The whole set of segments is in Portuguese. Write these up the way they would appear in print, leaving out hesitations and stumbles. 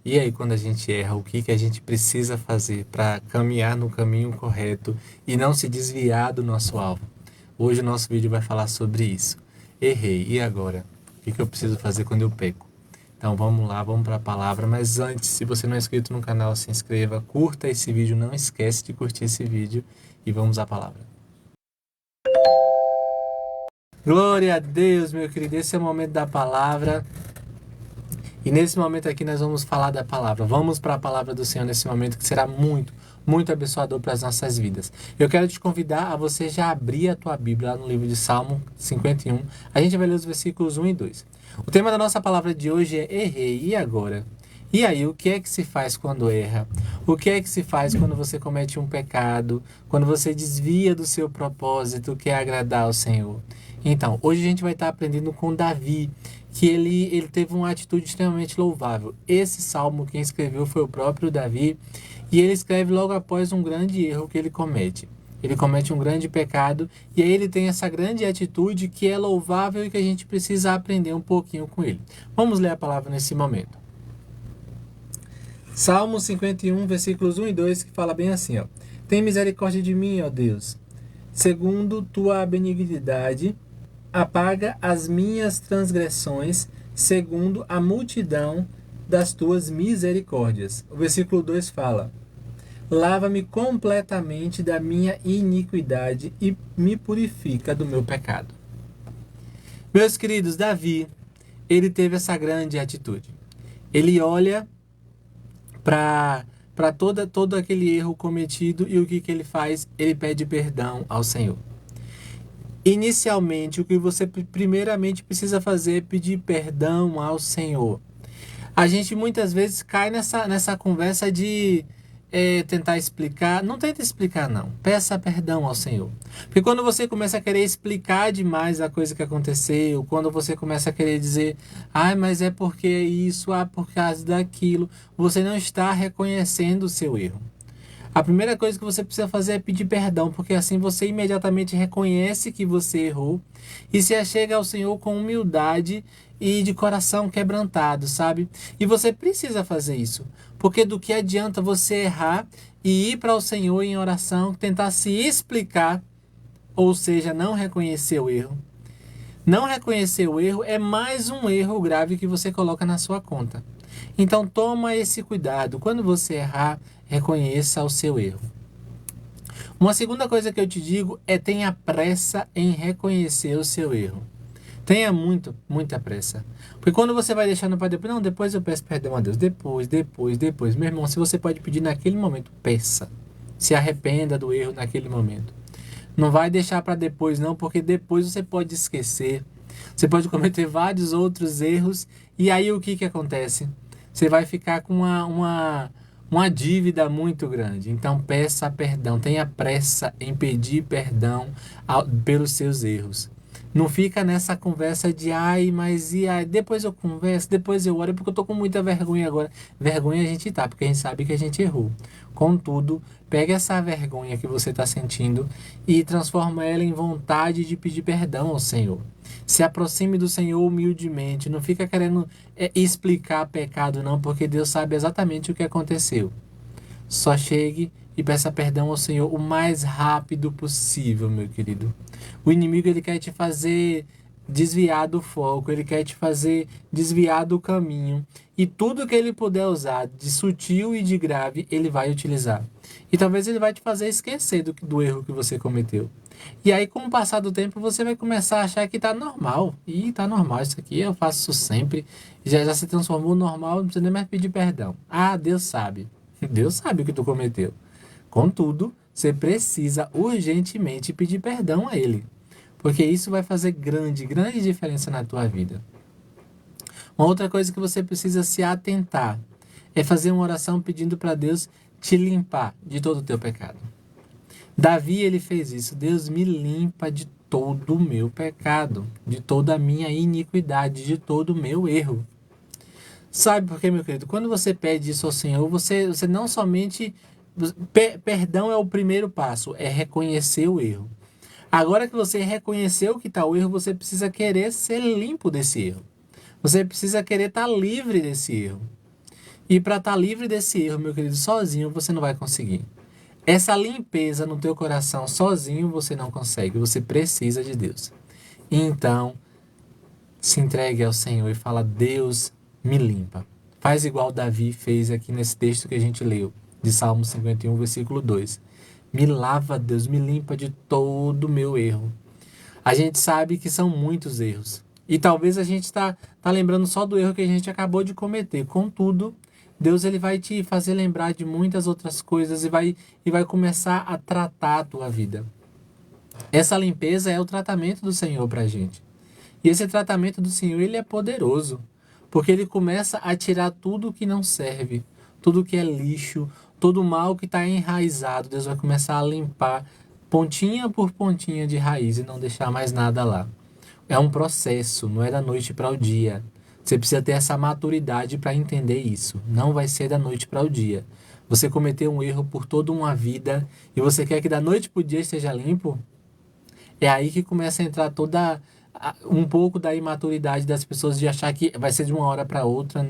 E aí, quando a gente erra, o que que a gente precisa fazer para caminhar no caminho correto e não se desviar do nosso alvo? Hoje o nosso vídeo vai falar sobre isso. Errei, e agora? O que que eu preciso fazer quando eu peco? Então vamos lá, vamos para a palavra. Mas antes, se você não é inscrito no canal, se inscreva, curta esse vídeo, não esquece de curtir esse vídeo e vamos à palavra. Glória a Deus, meu querido, esse é o momento da palavra. E nesse momento aqui nós vamos falar da palavra. Vamos para a palavra do Senhor nesse momento que será muito, muito abençoador para as nossas vidas. Eu quero te convidar a você já abrir a tua Bíblia lá no livro de Salmo 51. A gente vai ler os versículos 1 e 2. O tema da nossa palavra de hoje é errei, e agora? E aí, o que é que se faz quando erra? O que é que se faz quando você comete um pecado? Quando você desvia do seu propósito, que é agradar ao Senhor? Então, hoje a gente vai estar aprendendo com Davi, que ele teve uma atitude extremamente louvável. Esse salmo quem escreveu foi o próprio Davi, e ele escreve logo após um grande erro que ele comete. Ele comete um grande pecado, e aí ele tem essa grande atitude que é louvável e que a gente precisa aprender um pouquinho com ele. Vamos ler a palavra nesse momento. Salmo 51, versículos 1 e 2, que fala bem assim, ó. Tem misericórdia de mim, ó Deus, segundo tua benignidade, apaga as minhas transgressões, segundo a multidão das tuas misericórdias. O versículo 2 fala: lava-me completamente da minha iniquidade e me purifica do meu pecado. Meus queridos, Davi, ele teve essa grande atitude. Ele olha para todo aquele erro cometido e o que, que ele faz? Ele pede perdão ao Senhor. Inicialmente, o que você primeiramente precisa fazer é pedir perdão ao Senhor. A gente muitas vezes cai nessa conversa de tentar explicar. Não tenta explicar, não. Peça perdão ao Senhor. Porque quando você começa a querer explicar demais a coisa que aconteceu, quando você começa a querer dizer, ai, mas é porque isso, por causa daquilo, você não está reconhecendo o seu erro. A primeira coisa que você precisa fazer é pedir perdão, porque assim você imediatamente reconhece que você errou e se achega ao Senhor com humildade e de coração quebrantado, sabe? E você precisa fazer isso, porque do que adianta você errar e ir para o Senhor em oração, tentar se explicar, ou seja, não reconhecer o erro. Não reconhecer o erro é mais um erro grave que você coloca na sua conta. Então toma esse cuidado. Quando você errar, reconheça o seu erro. Uma segunda coisa que eu te digo é tenha pressa em reconhecer o seu erro. Tenha muita pressa. Porque quando você vai deixando para depois, não, depois eu peço perdão a Deus. Depois. Meu irmão, se você pode pedir naquele momento, peça. Se arrependa do erro naquele momento. Não vai deixar para depois, não, porque depois você pode esquecer. Você pode cometer vários outros erros. E aí o que que acontece? Você vai ficar com uma dívida muito grande. Então peça perdão. Tenha pressa em pedir perdão pelos seus erros. Não fica nessa conversa de ai, mas e aí? Depois eu converso, depois eu oro, porque eu tô com muita vergonha agora. Vergonha a gente tá, porque a gente sabe que a gente errou. Contudo, pega essa vergonha que você está sentindo e transforma ela em vontade de pedir perdão ao Senhor. Se aproxime do Senhor humildemente. Não fica querendo explicar pecado, não, porque Deus sabe exatamente o que aconteceu. Só chegue e peça perdão ao Senhor o mais rápido possível, meu querido. O inimigo ele quer te fazer desviar do foco, ele quer te fazer desviar do caminho. E tudo que ele puder usar de sutil e de grave, ele vai utilizar. E talvez ele vai te fazer esquecer do erro que você cometeu. E aí, com o passar do tempo, você vai começar a achar que tá normal. E tá normal, isso aqui eu faço isso sempre. Já se transformou normal, não precisa nem mais pedir perdão. Ah, Deus sabe. Deus sabe o que tu cometeu. Contudo, você precisa urgentemente pedir perdão a Ele, porque isso vai fazer grande diferença na tua vida. Uma outra coisa que você precisa se atentar é fazer uma oração pedindo para Deus te limpar de todo o teu pecado. Davi, ele fez isso. Deus me limpa de todo o meu pecado, de toda a minha iniquidade, de todo o meu erro. Sabe por quê, meu querido? Quando você pede isso ao Senhor, você não somente. Perdão é o primeiro passo, é reconhecer o erro. Agora que você reconheceu que está o erro, você precisa querer ser limpo desse erro. Você precisa querer estar livre desse erro. E para estar livre desse erro, meu querido, sozinho você não vai conseguir. Essa limpeza no teu coração sozinho você não consegue, você precisa de Deus. Então, se entregue ao Senhor e fala: Deus, me limpa. Faz igual Davi fez aqui nesse texto que a gente leu, de Salmo 51, versículo 2. Me lava, Deus, me limpa de todo o meu erro. A gente sabe que são muitos erros. E talvez a gente tá lembrando só do erro que a gente acabou de cometer. Contudo, Deus ele vai te fazer lembrar de muitas outras coisas e vai começar a tratar a tua vida. Essa limpeza é o tratamento do Senhor para a gente. E esse tratamento do Senhor, ele é poderoso, porque ele começa a tirar tudo que não serve, tudo que é lixo, todo o mal que está enraizado. Deus vai começar a limpar pontinha por pontinha de raiz e não deixar mais nada lá. É um processo, não é da noite para o dia. Você precisa ter essa maturidade para entender isso. Não vai ser da noite para o dia. Você cometeu um erro por toda uma vida e você quer que da noite para o dia esteja limpo? É aí que começa a entrar um pouco da imaturidade das pessoas de achar que vai ser de uma hora para outra.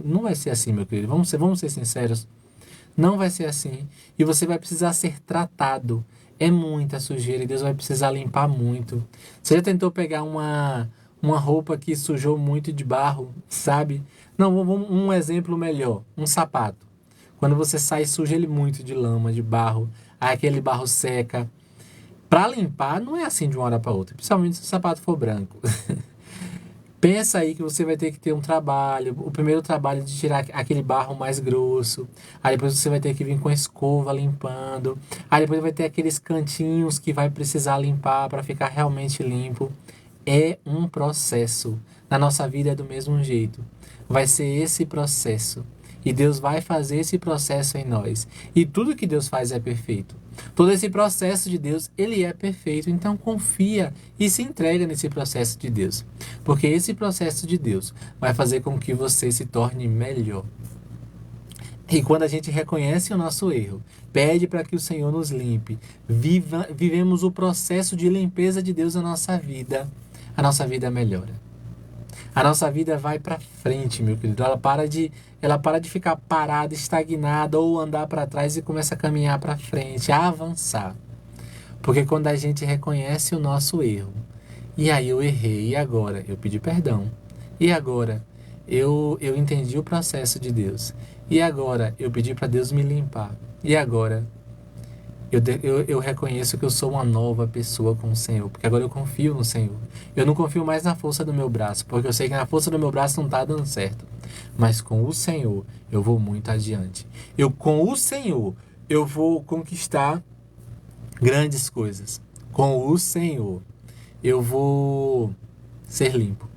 Não vai ser assim, meu querido. Vamos ser sinceros. Não vai ser assim. E você vai precisar ser tratado. É muita sujeira e Deus vai precisar limpar muito. Você já tentou pegar uma roupa que sujou muito de barro, sabe? Não, um exemplo melhor. Um sapato. Quando você sai, suja ele muito de lama, de barro. Aí aquele barro seca. Para limpar, não é assim de uma hora para outra, principalmente se o sapato for branco. Pensa aí que você vai ter que ter um trabalho, o primeiro trabalho de tirar aquele barro mais grosso, aí depois você vai ter que vir com a escova limpando, aí depois vai ter aqueles cantinhos que vai precisar limpar para ficar realmente limpo. É um processo. Na nossa vida é do mesmo jeito. Vai ser esse processo. E Deus vai fazer esse processo em nós. E tudo que Deus faz é perfeito. Todo esse processo de Deus, ele é perfeito. Então confia e se entrega nesse processo de Deus. Porque esse processo de Deus vai fazer com que você se torne melhor. E quando a gente reconhece o nosso erro, pede para que o Senhor nos limpe, vivemos o processo de limpeza de Deus na nossa vida, a nossa vida melhora. A nossa vida vai para frente, meu querido. Ela para de ficar parada, estagnada ou andar para trás e começa a caminhar para frente, a avançar. Porque quando a gente reconhece o nosso erro, e aí eu errei, e agora eu pedi perdão, e agora eu entendi o processo de Deus, e agora eu pedi para Deus me limpar, e agora eu reconheço que eu sou uma nova pessoa com o Senhor, porque agora eu confio no Senhor. Eu não confio mais na força do meu braço, porque eu sei que na força do meu braço não está dando certo. Mas com o Senhor eu vou muito adiante. Com o Senhor eu vou conquistar grandes coisas. Com o Senhor eu vou ser limpo.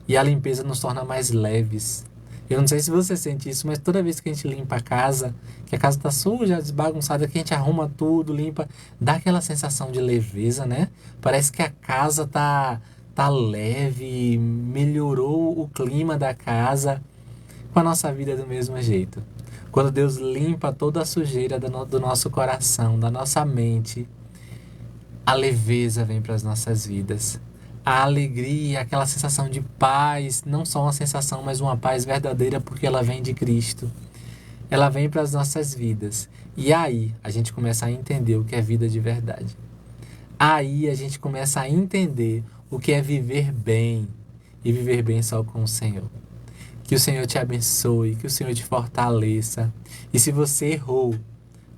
E a limpeza nos torna mais leves. Eu não sei se você sente isso, mas toda vez que a gente limpa a casa, que a casa tá suja, desbagunçada, que a gente arruma tudo, limpa, dá aquela sensação de leveza, né? Parece que a casa tá leve, melhorou o clima da casa. Com a nossa vida é do mesmo jeito. Quando Deus limpa toda a sujeira do nosso coração, da nossa mente, a leveza vem para as nossas vidas. A alegria, aquela sensação de paz, não só uma sensação, mas uma paz verdadeira, porque ela vem de Cristo. Ela vem para as nossas vidas. E aí a gente começa a entender o que é vida de verdade. Aí a gente começa a entender o que é viver bem. E viver bem só com o Senhor. Que o Senhor te abençoe, que o Senhor te fortaleça. E se você errou,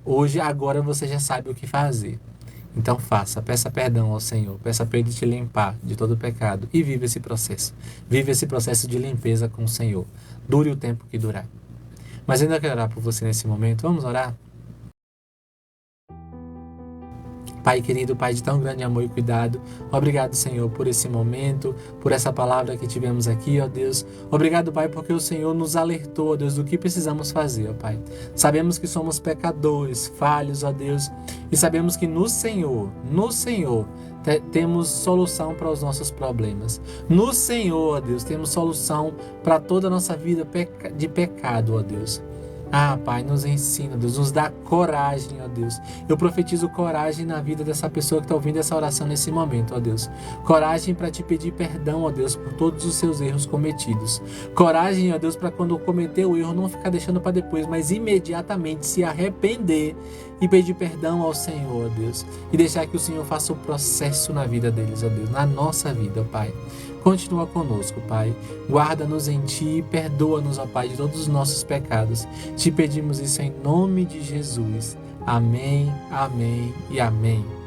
hoje, agora você já sabe o que fazer. Então peça perdão ao Senhor, peça para Ele te limpar de todo o pecado e viva esse processo. Viva esse processo de limpeza com o Senhor. Dure o tempo que durar. Mas ainda quero orar por você nesse momento. Vamos orar? Pai querido, Pai de tão grande amor e cuidado, obrigado, Senhor, por esse momento, por essa palavra que tivemos aqui, ó Deus. Obrigado, Pai, porque o Senhor nos alertou, ó Deus, do que precisamos fazer, ó Pai. Sabemos que somos pecadores, falhos, ó Deus, e sabemos que no Senhor, temos solução para os nossos problemas. No Senhor, ó Deus, temos solução para toda a nossa vida de pecado, ó Deus. Ah, Pai, nos ensina, Deus, nos dá coragem, ó Deus. Eu profetizo coragem na vida dessa pessoa que está ouvindo essa oração nesse momento, ó Deus. Coragem para te pedir perdão, ó Deus, por todos os seus erros cometidos. Coragem, ó Deus, para quando cometer o erro não ficar deixando para depois, mas imediatamente se arrepender e pedir perdão ao Senhor, ó Deus. E deixar que o Senhor faça o processo na vida deles, ó Deus, na nossa vida, ó Pai. Continua conosco, Pai. Guarda-nos em Ti e perdoa-nos, ó Pai, de todos os nossos pecados. Te pedimos isso em nome de Jesus. Amém, amém e amém.